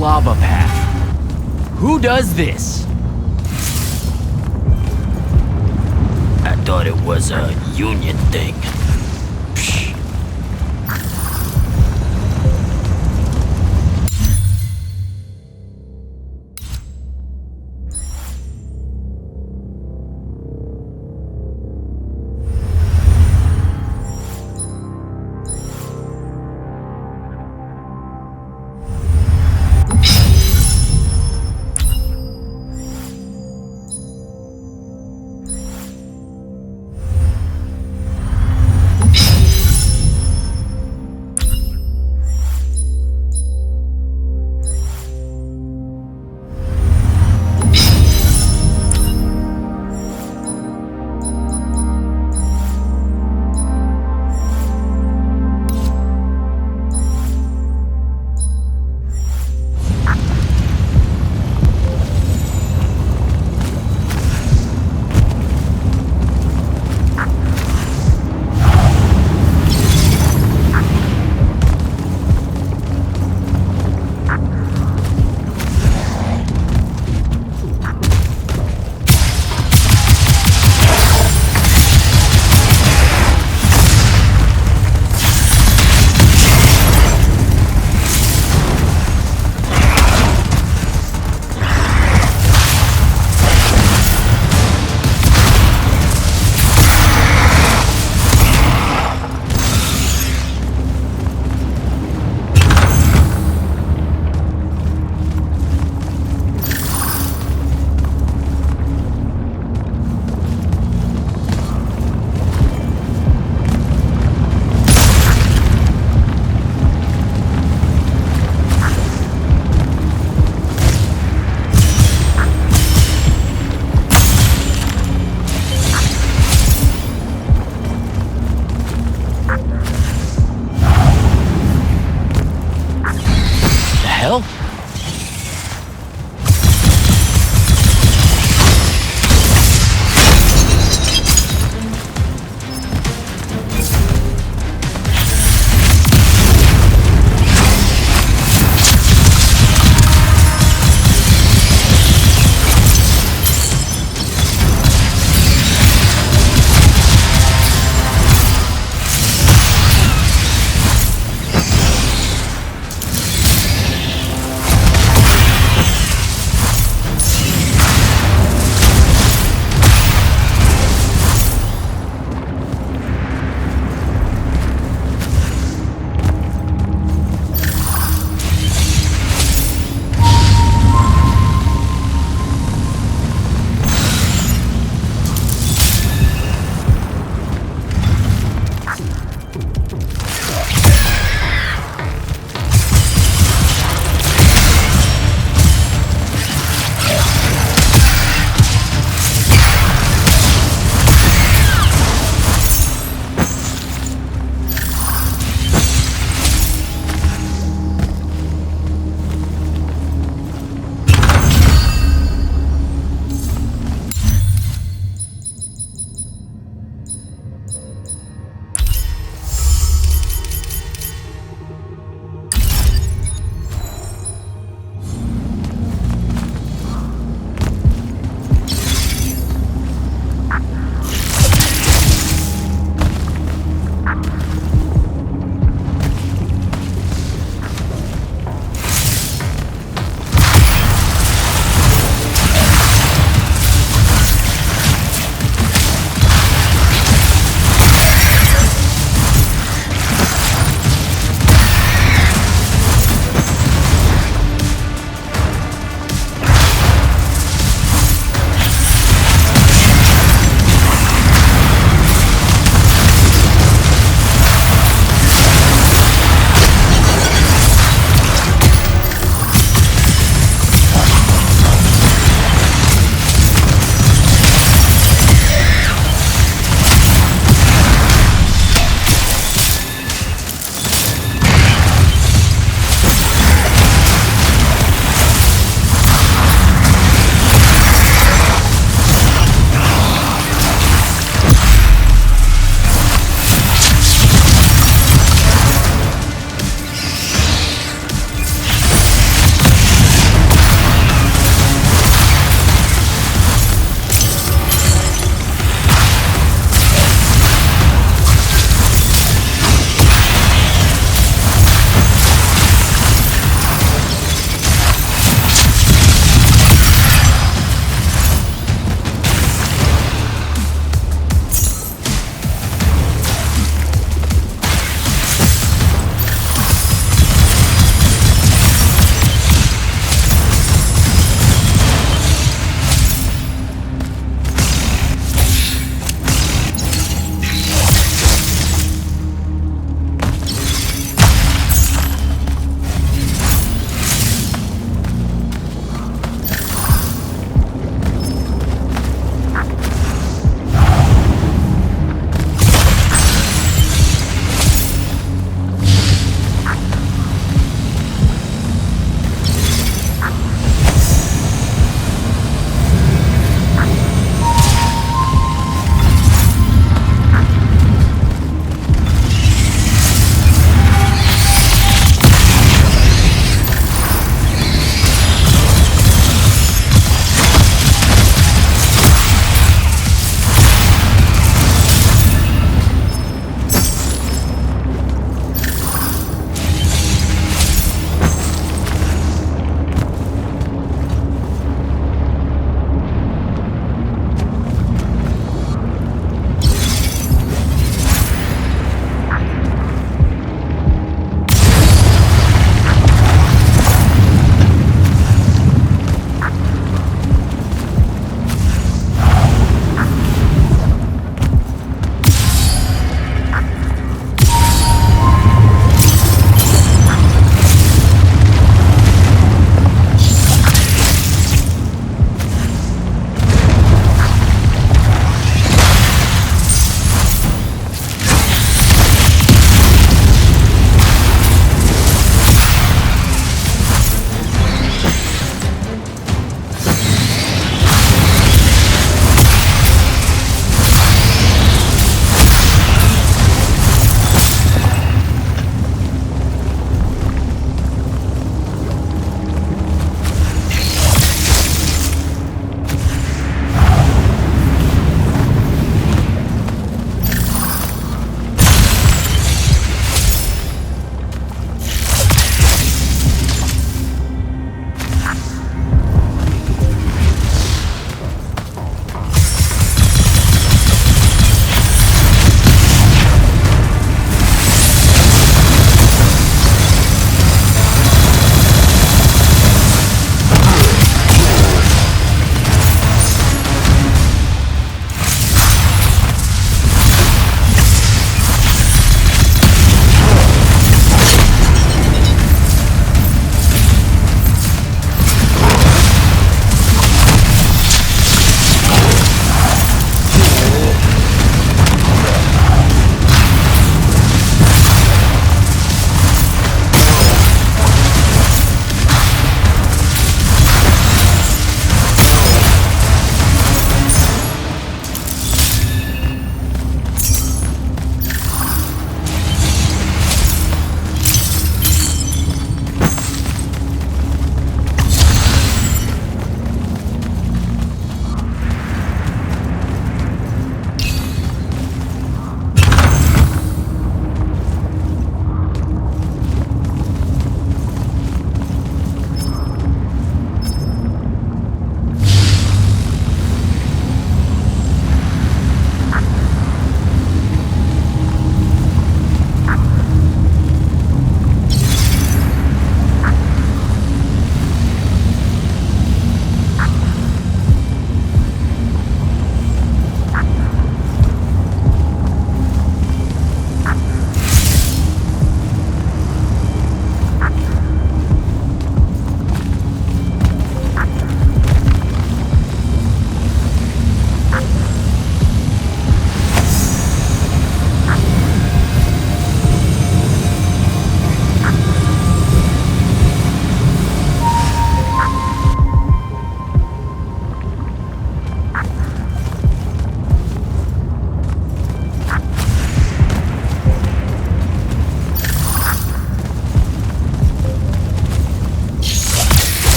lava path. Who does this? I thought it was a union thing. Psh.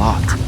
lot.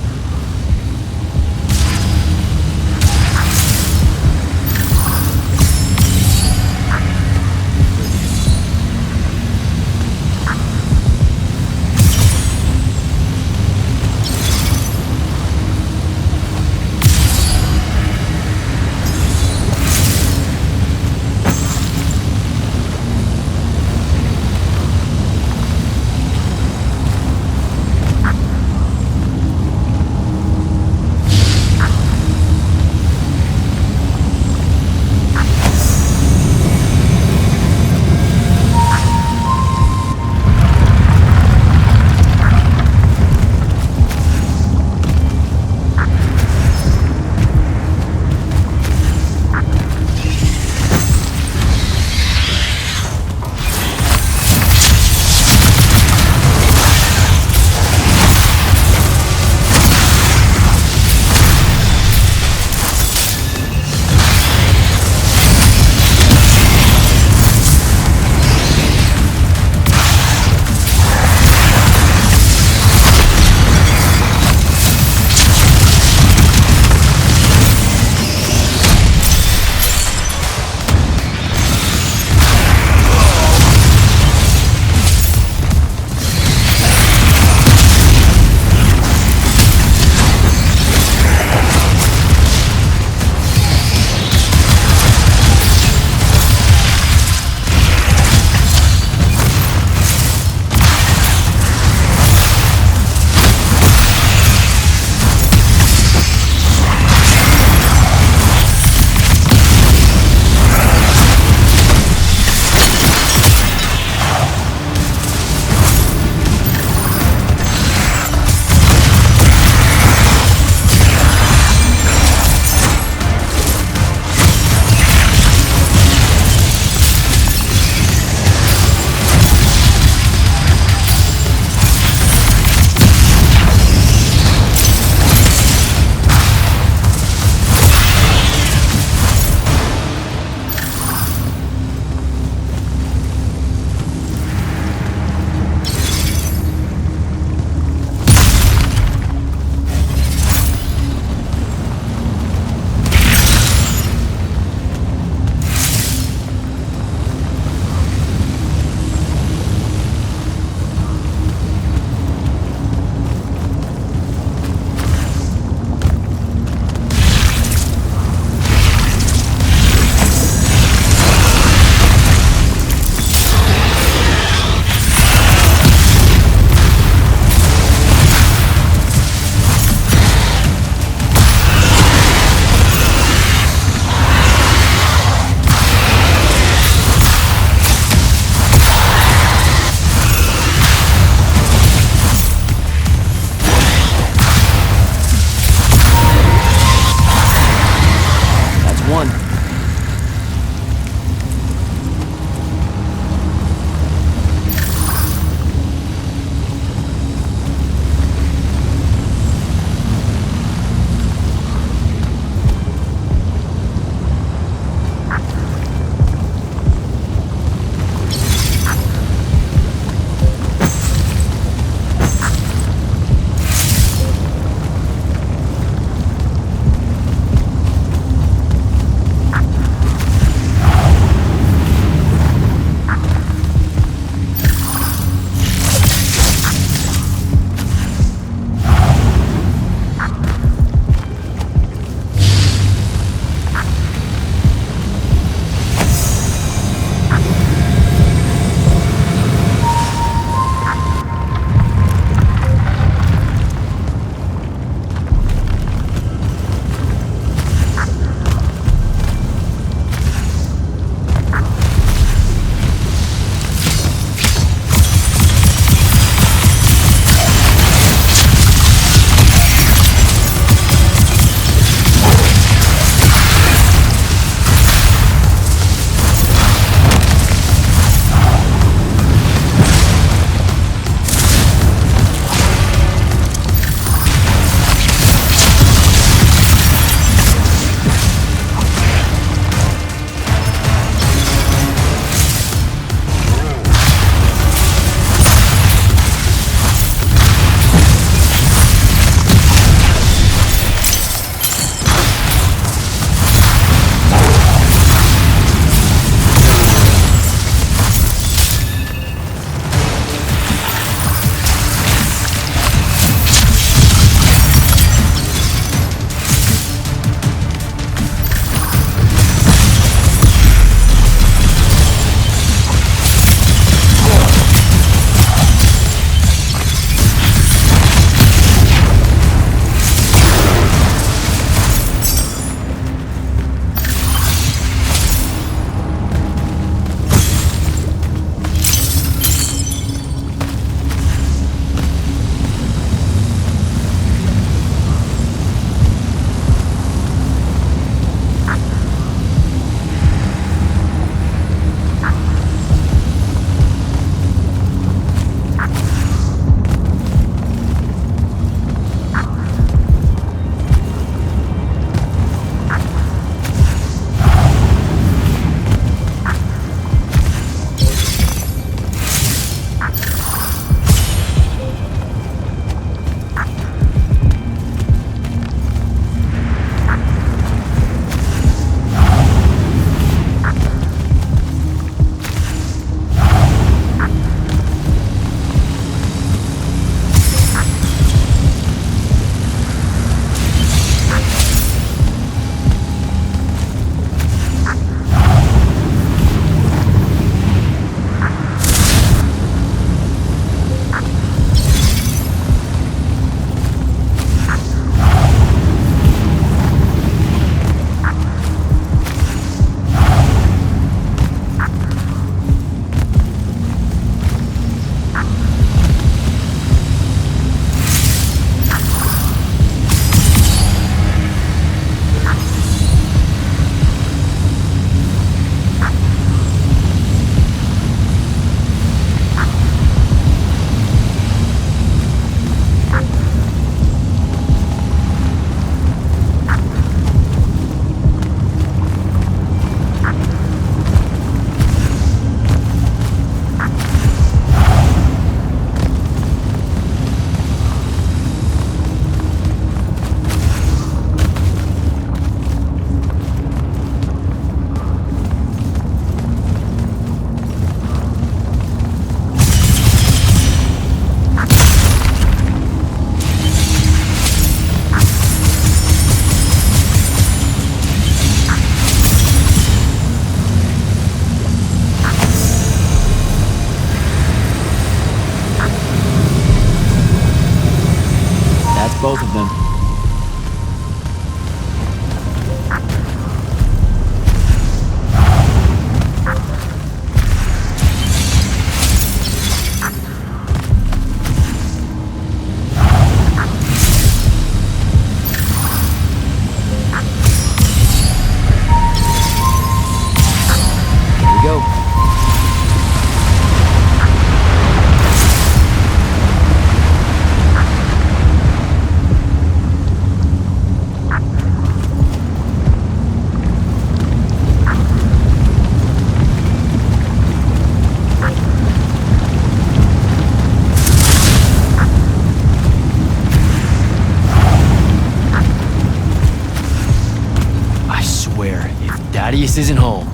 This isn't home.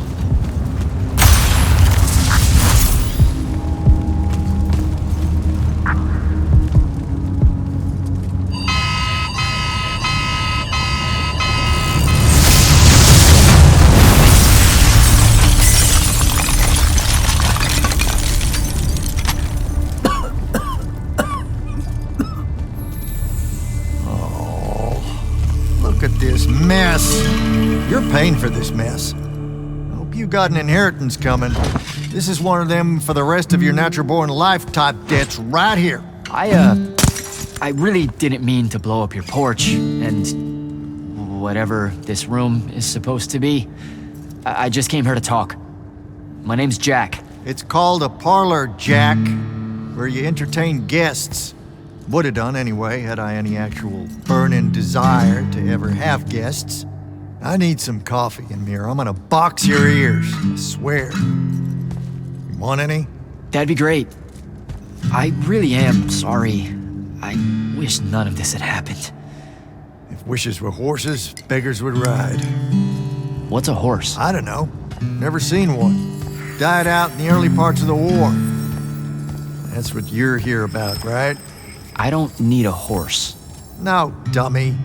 Look at this mess. You're paying for this mess. Hope you got an inheritance coming. This is one of them for the rest of your natural-born life type debts right here. I really didn't mean to blow up your porch and whatever this room is supposed to be. I just came here to talk. My name's Jack. It's called a parlor, Jack, where you entertain guests. Would have done anyway, had I any actual burning desire to ever have guests. I need some coffee in here. I'm gonna box your ears, I swear. You want any? That'd be great. I really am sorry. I wish none of this had happened. If wishes were horses, beggars would ride. What's a horse? I don't know. Never seen one. Died out in the early parts of the war. That's what you're here about, right? I don't need a horse. No, dummy.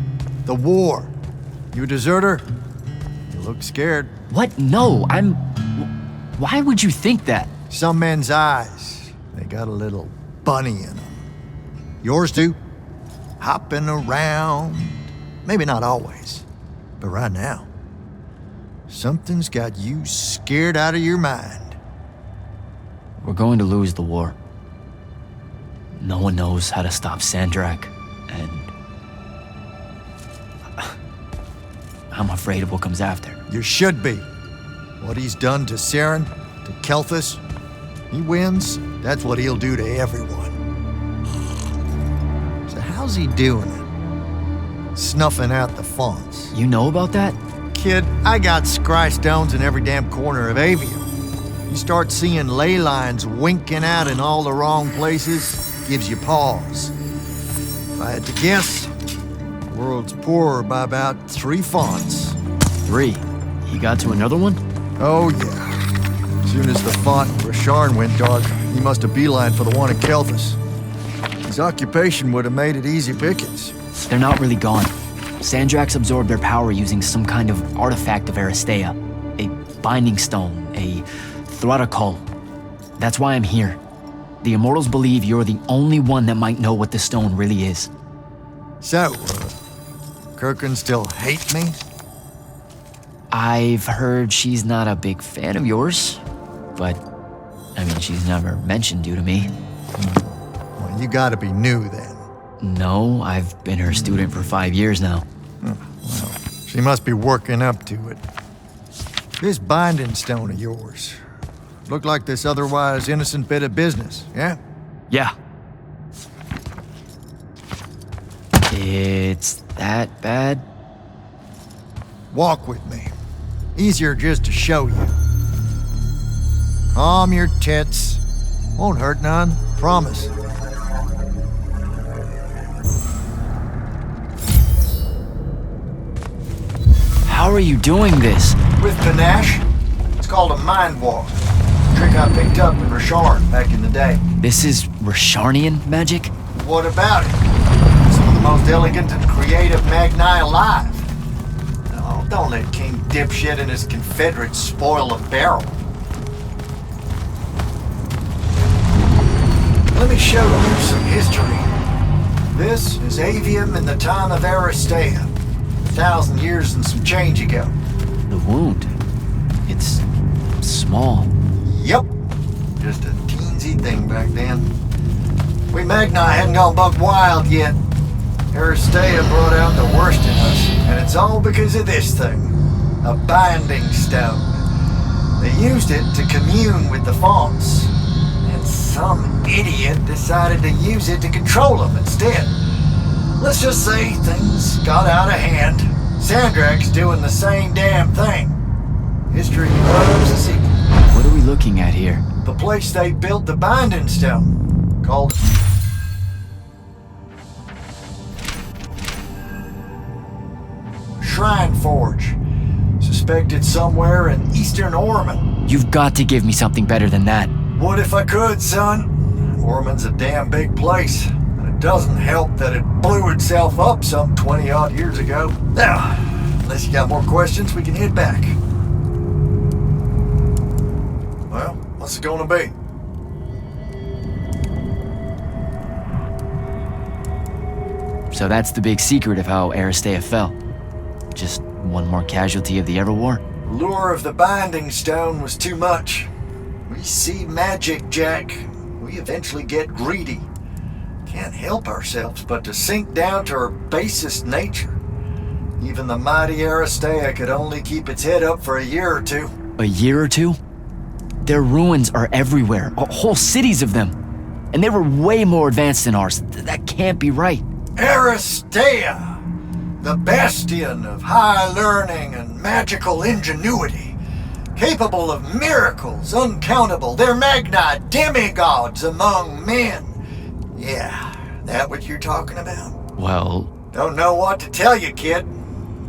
The war. You a deserter? You look scared. What? No, I'm... Why would you think that? Some men's eyes, they got a little bunny in them. Yours do? Hopping around. Maybe not always, but right now. Something's got you scared out of your mind. We're going to lose the war. No one knows how to stop Sandrak, and I'm afraid of what comes after. You should be. What he's done to Saren, to Kelthus, he wins, that's what he'll do to everyone. So how's he doing it? Snuffing out the fonts. You know about that? Kid, I got scry stones in every damn corner of Aveum. You start seeing ley lines winking out in all the wrong places, gives you pause. If I had to guess, the world's poorer by about 3 fonts. 3. He got to another one? Oh yeah. As soon as the font in Rasharn went dark, he must have beelined for the one in Kelthus. His occupation would have made it easy pickings. They're not really gone. Sandrak's absorbed their power using some kind of artifact of Aristea. A binding stone, a Throttacol. That's why I'm here. The Immortals believe you're the only one that might know what the stone really is. So, Kirkin still hate me? I've heard she's not a big fan of yours, but, I mean, she's never mentioned you to me. Well, you gotta be new then. No, I've been her student for 5 years now. Well, she must be working up to it. This binding stone of yours, look like this otherwise innocent bit of business, yeah? Yeah. It's that bad? Walk with me. Easier just to show you. Calm your tits. Won't hurt none, promise. How are you doing this? With panache, it's called a mind walk. Trick I picked up in Rasharn back in the day. This is Rasharnian magic? What about it? Some of the most elegant and creative Magni alive. No, don't let King Dipshit and his Confederates spoil a barrel. Let me show you some history. This is Aveum in the time of Aristea. 1,000 years and some change ago. The wound. It's small. Yep. Just a teensy thing back then. We Magni hadn't gone buck wild yet. Aristea brought out the worst in us, and it's all because of this thing. A binding stone. They used it to commune with the fonts, and some idiot decided to use it to control them instead. Let's just say things got out of hand. Sandrak's doing the same damn thing. History loves a sequel. What are we looking at here? The place they built the binding stone, called Shrine Forge. suspect it's somewhere in eastern Orman. You've got to give me something better than that. What if I could, son? Orman's a damn big place. And it doesn't help that it blew itself up some 20-odd years ago. Now, unless you got more questions, we can head back. Well, what's it gonna be? So that's the big secret of how Aristea fell. Just one more casualty of the Everwar? The lure of the Binding Stone was too much. We see magic, Jack. We eventually get greedy. Can't help ourselves but to sink down to our basest nature. Even the mighty Aristea could only keep its head up for a year or two. A year or two? Their ruins are everywhere, whole cities of them. And they were way more advanced than ours. That can't be right. Aristea, the bastion of high learning and magical ingenuity, capable of miracles uncountable. They're Magni demigods among men. Yeah, that what you're talking about? Well... Don't know what to tell you, kid.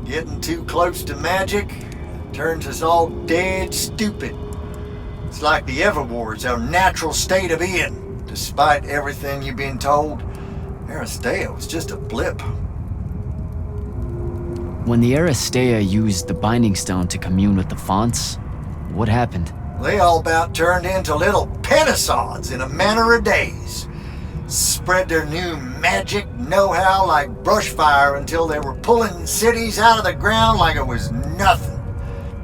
Getting too close to magic turns us all dead stupid. It's like the Everwar's our natural state of being. Despite everything you've been told, Aristea was just a blip. When the Aristea used the Binding Stone to commune with the Fonts, what happened? They all about turned into little penisods in a matter of days. Spread their new magic know-how like brushfire until they were pulling cities out of the ground like it was nothing.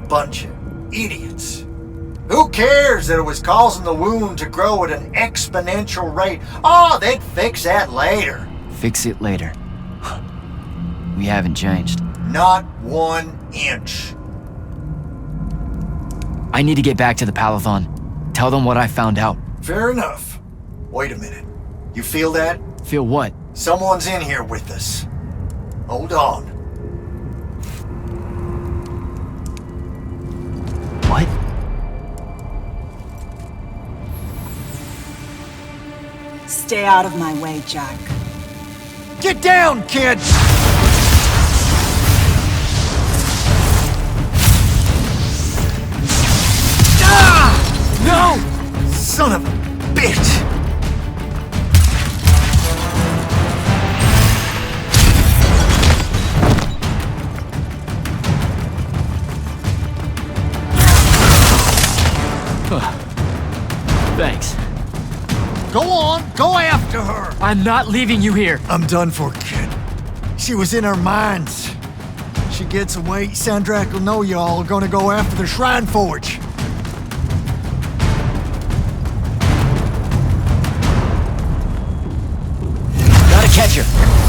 Bunch of idiots. Who cares that it was causing the wound to grow at an exponential rate? Oh, they'd fix that later. Fix it later. We haven't changed. Not 1 inch. I need to get back to the Palathon. Tell them what I found out. Fair enough. Wait a minute. You feel that? Feel what? Someone's in here with us. Hold on. What? Stay out of my way, Jack. Get down, kid! Ah! No! Son of a bitch! Thanks. Go on, go after her! I'm not leaving you here. I'm done for, kid. She was in our minds. She gets away, Sandrak will know y'all are gonna go after the Shrine Forge. Gotta catch her.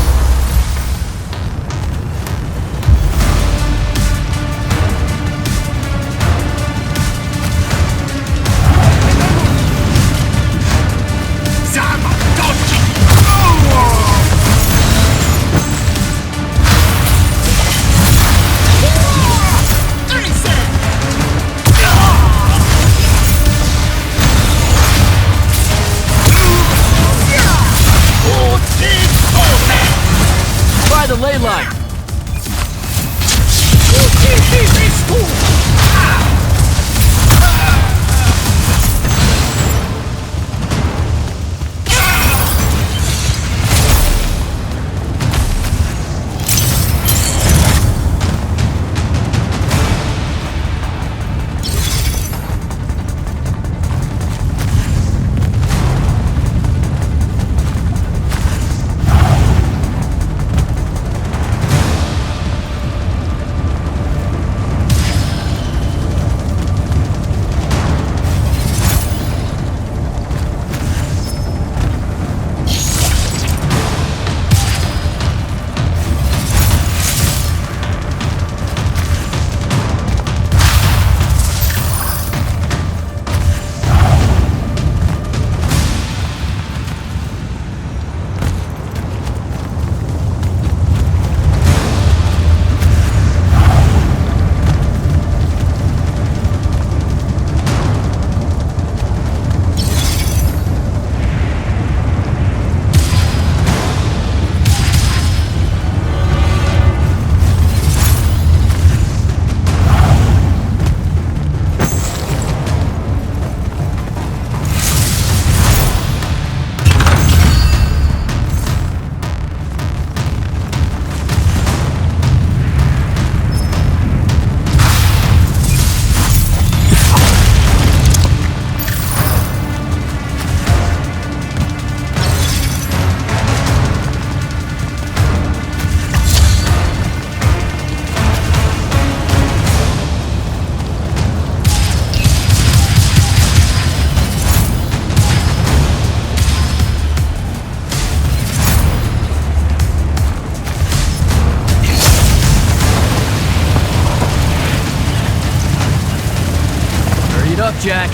Jack.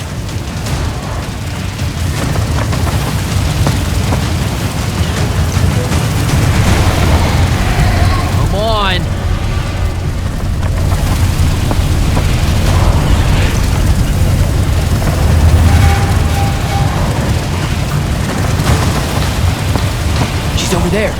Come on. She's over there.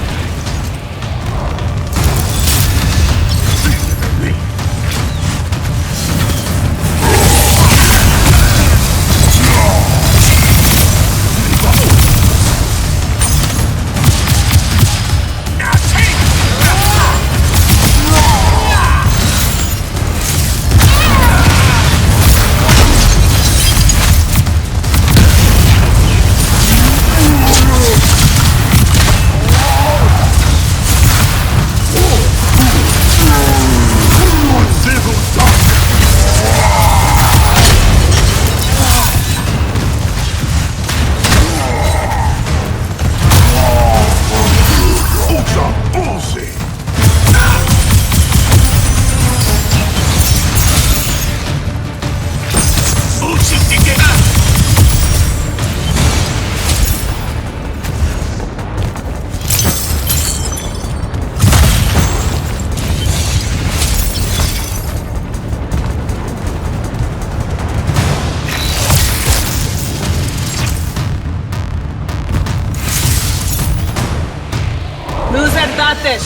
Ateş!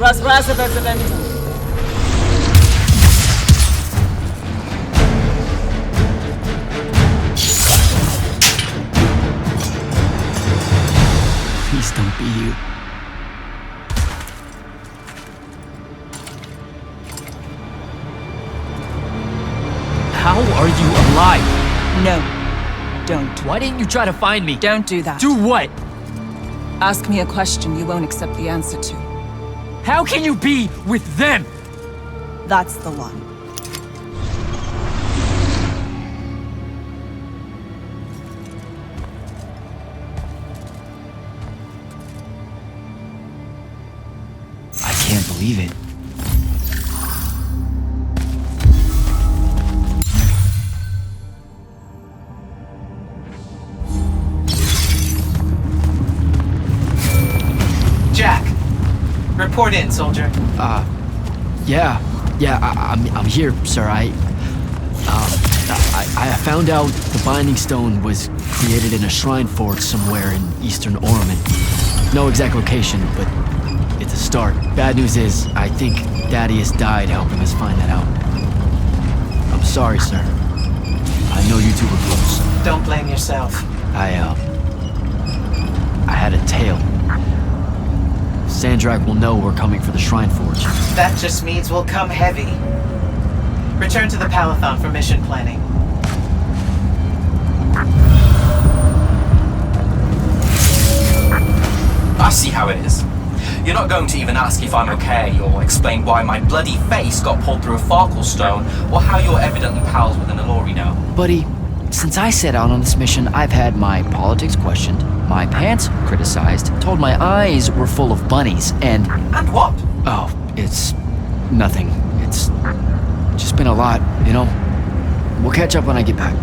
Rozprawy bez eventu. Please don't be you. How are you alive? No. Don't. Why didn't you try to find me? Don't do that. Do what? Ask me a question you won't accept the answer to. How can you be with them? That's the one. I can't believe it. Jack, report in, soldier. I'm here, sir. I found out the Binding Stone was created in a shrine forge somewhere in eastern Orman. No exact location, but it's a start. Bad news is, I think Daddy has died helping us find that out. I'm sorry, sir. I know you two were close. Don't blame yourself. I had a tail. Sandrak will know we're coming for the Shrine Forge. That just means we'll come heavy. Return to the Palathon for mission planning. I see how it is. You're not going to even ask if I'm okay, or explain why my bloody face got pulled through a Farkle stone, or how you're evidently pals with an Alori now. Buddy, since I set out on this mission, I've had my politics questioned, my pants criticized, told my eyes were full of bunnies, and... And what? Oh, it's... nothing. It's just been a lot, you know? We'll catch up when I get back.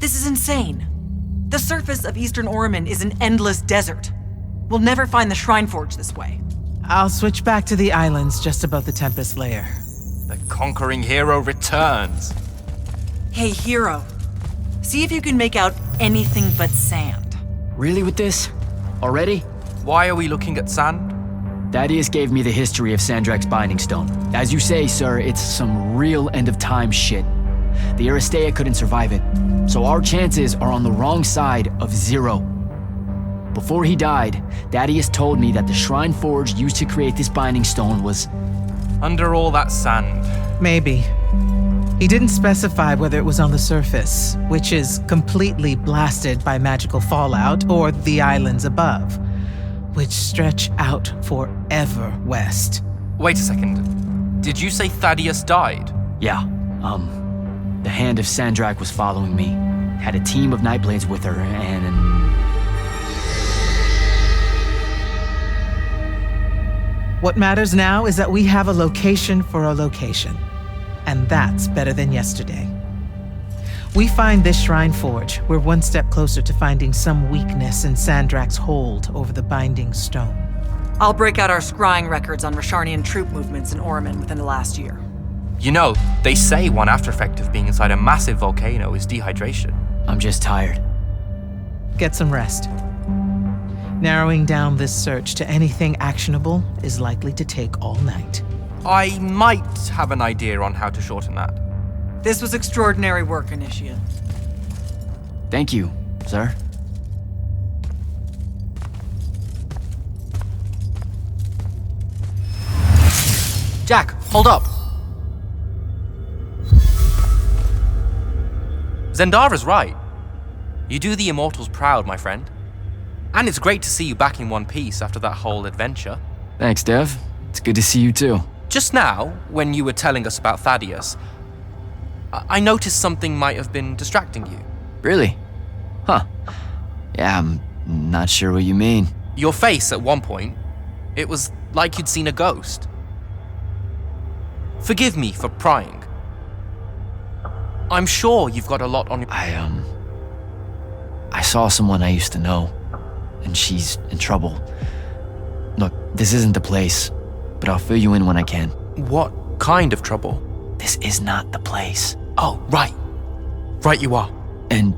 This is insane. The surface of Eastern Orman is an endless desert. We'll never find the Shrine Forge this way. I'll switch back to the islands just above the Tempest Lair. The conquering hero returns. Hey, Hero. See if you can make out anything but sand. Really with this? Already? Why are we looking at sand? Thaddeus gave me the history of Sandrak's Binding Stone. As you say, sir, it's some real end-of-time shit. The Aristea couldn't survive it, so our chances are on the wrong side of 0. Before he died, Thaddeus told me that the Shrine Forge used to create this Binding Stone was... Under all that sand. Maybe. He didn't specify whether it was on the surface, which is completely blasted by magical fallout, or the islands above, which stretch out forever west. Wait a second. Did you say Thaddeus died? Yeah, the Hand of Sandrak was following me. Had a team of Nightblades with her, and... What matters now is that we have a location for a location. And that's better than yesterday. We find this Shrine Forge, we're one step closer to finding some weakness in Sandrak's hold over the Binding Stone. I'll break out our scrying records on Rasharnian troop movements in Orman within the last year. You know, they say one after effect of being inside a massive volcano is dehydration. I'm just tired. Get some rest. Narrowing down this search to anything actionable is likely to take all night. I might have an idea on how to shorten that. This was extraordinary work, Initiate. Thank you, sir. Jack, hold up. Zendara's right. You do the Immortals proud, my friend. And it's great to see you back in one piece after that whole adventure. Thanks, Dev. It's good to see you too. Just now, when you were telling us about Thaddeus, I noticed something might have been distracting you. Really? Huh. Yeah, I'm not sure what you mean. Your face at one point, it was like you'd seen a ghost. Forgive me for prying. I'm sure you've got a lot on your... I saw someone I used to know, and she's in trouble. Look, this isn't the place, but I'll fill you in when I can. What kind of trouble? This is not the place. Oh, right. Right you are. And,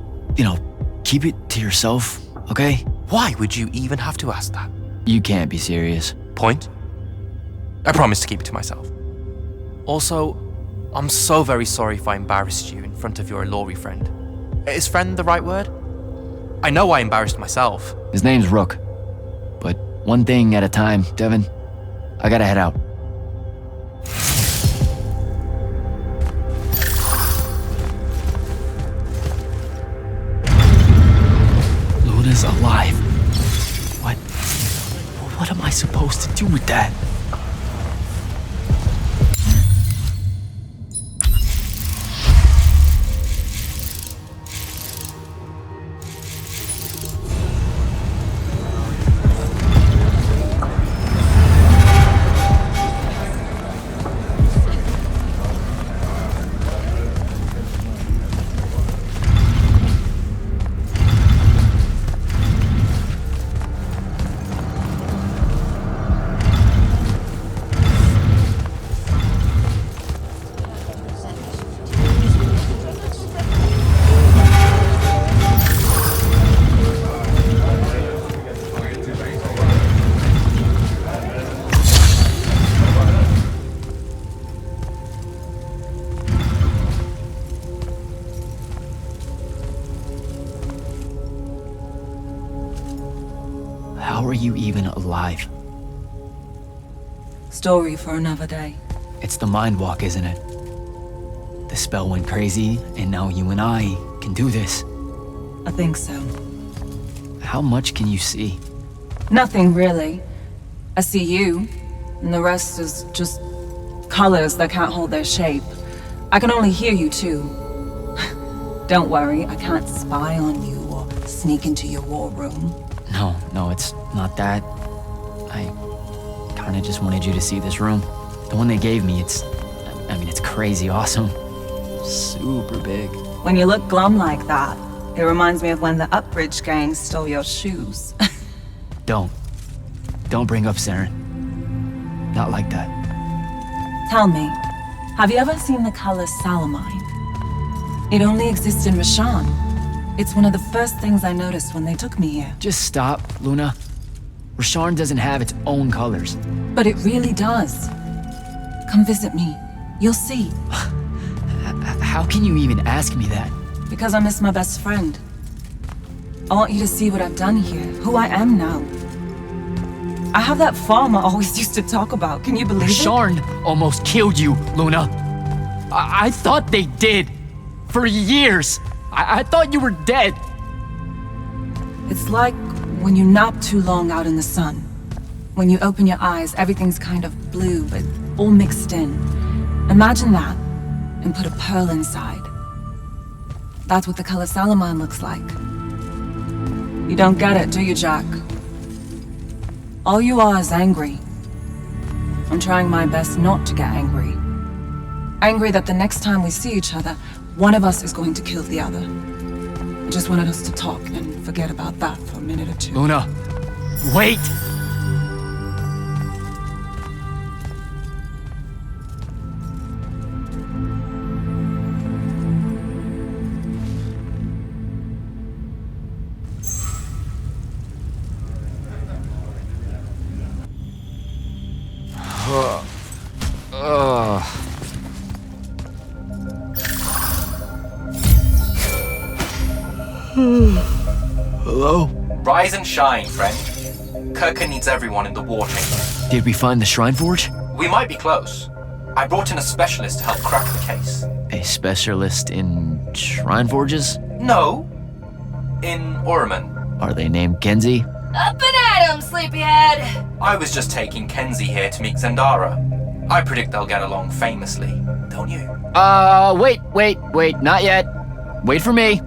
keep it to yourself, okay? Why would you even have to ask that? You can't be serious. Point? I promise to keep it to myself. Also, I'm so very sorry if I embarrassed you in front of your Ilori friend. Is friend the right word? I know I embarrassed myself. His name's Rook. But one thing at a time, Devin. I gotta head out. Luna's alive. What am I supposed to do with that? How are you even alive? Story for another day. It's the Mind Walk, isn't it? The spell went crazy, and now you and I can do this. I think so. How much can you see? Nothing really. I see you, and the rest is just colors that can't hold their shape. I can only hear you too. Don't worry, I can't spy on you or sneak into your war room. No, it's not that. I kinda just wanted you to see this room. The one they gave me, it's crazy awesome. Super big. When you look glum like that, It reminds me of when the Upbridge gang stole your shoes. Don't bring up Saren. Not like that. Tell me, have you ever seen the color Salamine? It only exists in Rashan. It's one of the first things I noticed when they took me here. Just stop, Luna. Rasharn doesn't have its own colors. But it really does. Come visit me. You'll see. How can you even ask me that? Because I miss my best friend. I want you to see what I've done here, who I am now. I have that farm I always used to talk about. Can you believe it? Rasharn almost killed you, Luna. I thought they did. For years. I thought you were dead. It's like when you nap too long out in the sun. When you open your eyes, everything's kind of blue, but all mixed in. Imagine that, and put a pearl inside. That's what the color Salamine looks like. You don't get it, do you, Jack? All you are is angry. I'm trying my best not to get angry. Angry that the next time we see each other, one of us is going to kill the other. I just wanted us to talk and forget about that for a minute or two. Luna, wait! Hello? Rise and shine, friend. Kirka needs everyone in the war chamber. Did we find the Shrine Forge? We might be close. I brought in a specialist to help crack the case. A specialist in Shrine Forges? No. In Orman. Are they named Kenzie? Up and at 'em, sleepyhead! I was just taking Kenzie here to meet Zendara. I predict they'll get along famously, don't you? Wait, not yet. Wait for me.